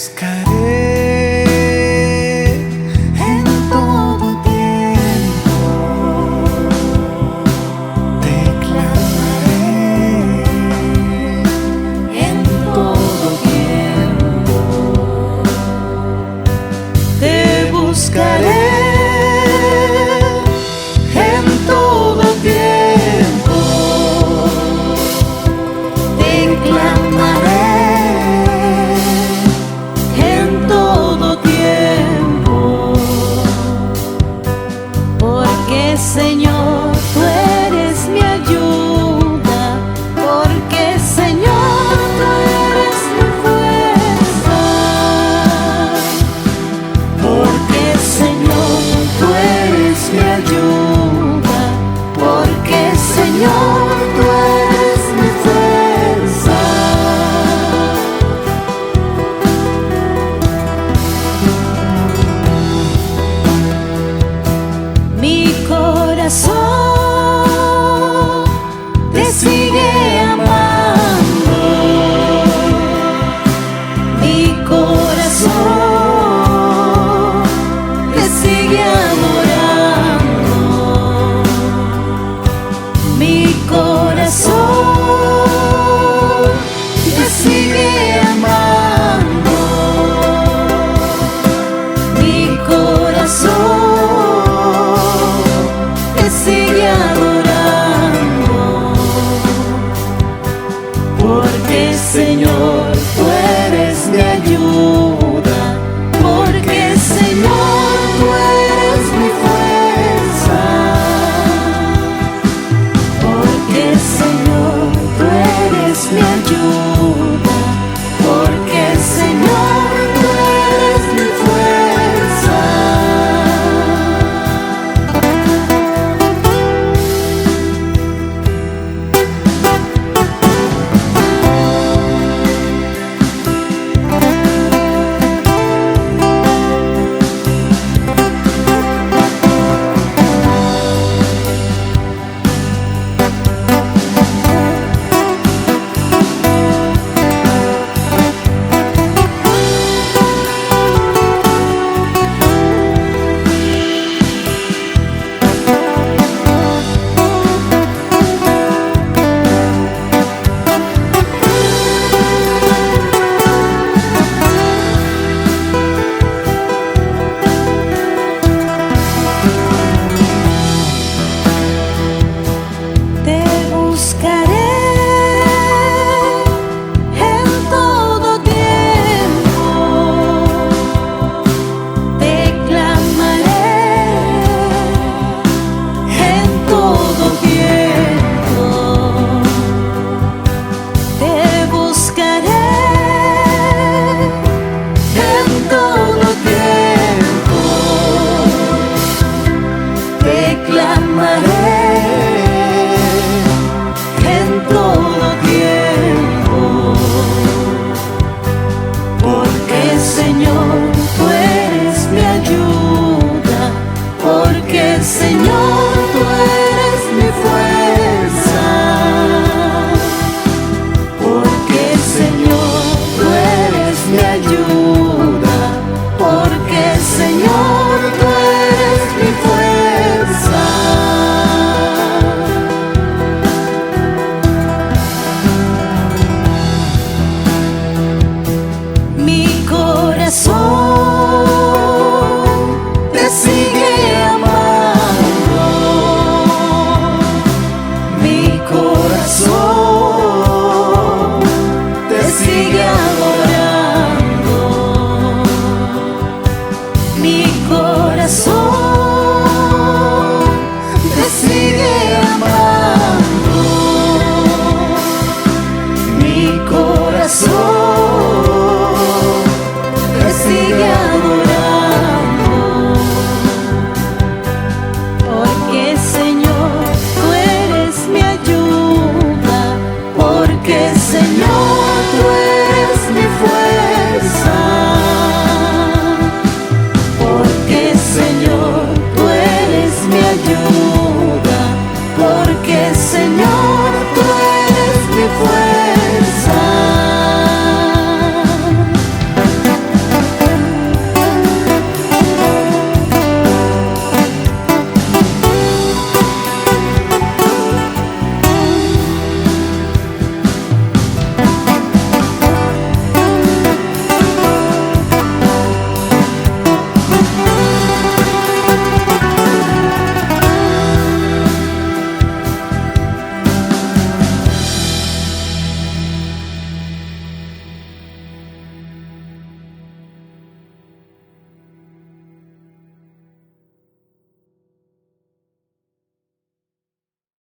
buscaré en todo tiempo, te clamaré en todo tiempo, te buscaré en todo tiempo, te clamaré en todo tiempo, porque Señor, tú eres mi ayuda, porque Señor, tú eres mi fuerza, porque Señor, tú eres mi ayuda, porque Señor, tú eres mi fuerza. Mi corazón te sigue amando, mi corazón te sigue adorando, mi corazón te sigue amando, mi corazón te sigue adorando, porque Señor, tú eres mi ayuda, porque Señor, tú eres mi fuerza, porque Señor, tú eres mi ayuda, porque Señor, tú eres mi fuerza. Te buscaré en todo tiempo, te clamaré en todo tiempo, te buscaré en todo tiempo, te clamaré en todo tiempo, porque Señor, tú eres mi ayuda, porque Señor, tú eres mi fuerza, porque Señor, tú eres mi ayuda, porque Señor, tú eres mi fuerza. Mi corazón